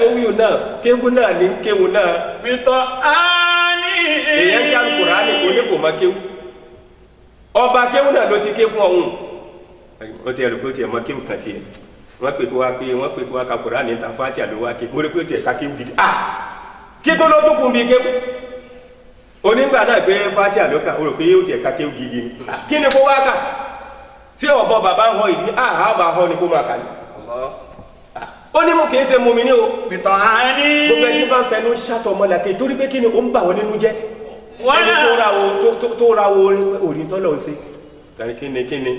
kéwù náà ní kéwù náà. bi-ta'ani. èèyàn kí Al-Qur'ani kò ní kò má kéwù. ọba kéwù náà ló ti ké fún ọ̀hún wọ́n ti ẹ̀rù pé ó ti ẹ̀mọ́ kéwù kan tiẹ̀ wọ́n pè kó wá ka Kùránì ní ta Fátíà ló wá ké mo rí pé ó ti ẹ̀ka kéwù gidi kí tó ló tó kún bí kéwù onígbà náà pé Fátíà ló kà ó rò pé ó ti ẹ̀ka kéwù gidi ni kí ni kó wá kà tí ọ̀bọ bàbá ń họ ìdí àbá họ ni kó máa kà ní. ó ní mo kì í ṣe mumi ní o bi-ta'ani. gbogbo ẹtí bá ń fẹnu ṣàtọ̀ ọmọlàkè torí pé kí ni ó ń bà wọ́n nínú jẹ́ ẹni tó ra wo orin tọ́lọ̀ ń ṣe tàbí kíni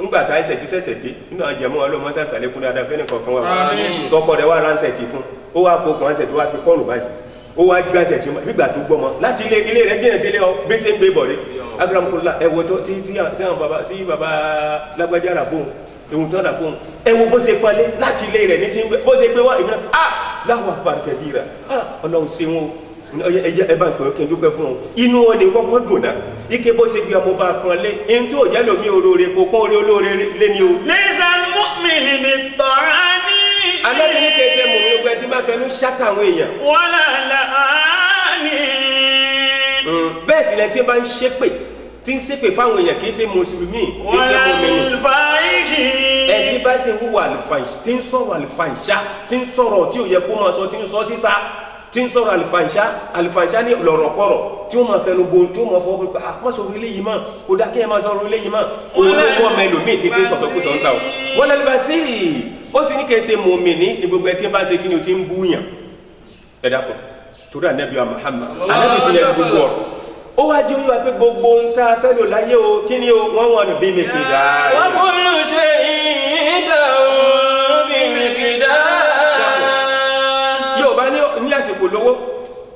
ńgbà tá ẹsẹ̀ tí sẹ̀sẹ̀ dé nínú àjẹmọ́ ọlọ́mọ sàṣàlẹ̀ fún dáadáa fẹ́ni kọ̀ọ̀kan wà tọkọ rẹ̀ wà ránṣẹ́ ti fún ó wá fokùn ránṣẹ́ tó wá fi kọ́ọ̀nù báyìí ó wá gbàṣẹ́ tí nígbà tó gbọ́mọ láti ilé rẹ̀ jìnà sílé ọ bí ṣe ń gbé bọ̀ rí agbáramukula ẹ̀wọ̀ tó tí baba lágbájá rà fóun ewu tó rà fóun ẹ̀wọ̀ bó ṣe palẹ̀ láti ilé rẹ̀ ní ti ń gbé bó ṣe gbé wá ìmúná láwọn àpàrẹ̀kẹ̀ bí ra ọlọ́run ṣe wọn ẹ bá ń pè é kí n dúpẹ́ fún un inú wọn ni kọ́kọ́ dùn náà ike bó ṣe gbé ọmọ bá kan lé ẹni tó jẹ́ lómi olóore kò pọ́n orí olóore lé ní o. laysa al-mu'minu bit-ta'ani. alábi ní kí ẹ ṣe mùmí ogun ẹ ti máa fẹnu ṣáká àwọn èèyàn. wala la'ani. bẹ́ẹ̀ sì lẹ́ni tí bá ń ṣépè tí ń ṣépè fáwọn èèyàn kì í ṣe mùsùlùmí kì í ṣe mùmí. ẹ tí bá ṣe wúwo àlùfàǹṣá tí ń sọ̀rọ̀ àlùfàǹṣá tí ń sọ̀rọ̀ tí ò yẹ kó máa sọ tí ń sọ síta tí ń sọ̀rọ̀ àlùfàǹṣá ní lọ̀rọ̀kọ̀rọ̀ tí wọ́n máa fẹnu bo tí wọ́n máa fọwọ́ pé má sọ̀rọ̀ eléyìí mọ́ kó dá kí ẹ máa sọ̀rọ̀ eléyìí mọ́ òun ló wọ́n mẹ́lòmíì tí fi sọ̀tọ̀ kó sọ̀ ń ta o. wọ́n lẹ́nu bá sí i ó sì ní kí ẹ ṣe mùmínì ní gbogbo ẹ tí ń bá ṣe kí ni o ti ń bú yàn. ẹ dàpọ̀ torí ànábì wa Muhammad ànábì sì yẹ gbogbo ọ̀rọ̀ ó wá jẹ́ wíwá pé gbogbo ń ta fẹ́ lò láyé o kí ni o wọ́n wọ̀n bí mi kì í dáa. wa kullu shay'in bi miqdar. yóò bá ní àsìkò lówó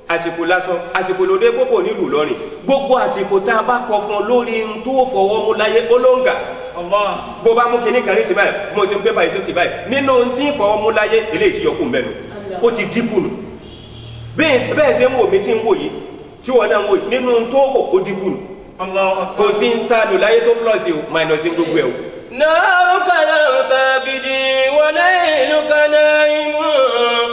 àsìkò lásán àsìkò lóde gbogbo nílùú lọ́rìn gbogbo àsìkò tá a bá kọ fún ọ lórí n tó fọwọ́ mú láyé olóńgà bó bá mú kinní kan ní sí báyìí mo ti ń pé báyìí sókè báyìí nínú tí ń fọwọ́ mú láyé eléyìí tí yọkùn mẹ́nu ó ti dínkù nù bẹ́ẹ̀ ṣe ń wò mí tí ń wò yìí tí wọ́n náà ń wò yìí nínú tó kò ó dínkù nù kò sí ń ta lò láyé tó plus o minus gbogbo ẹ̀ o. naruka lam tabidi wa layluka naimun.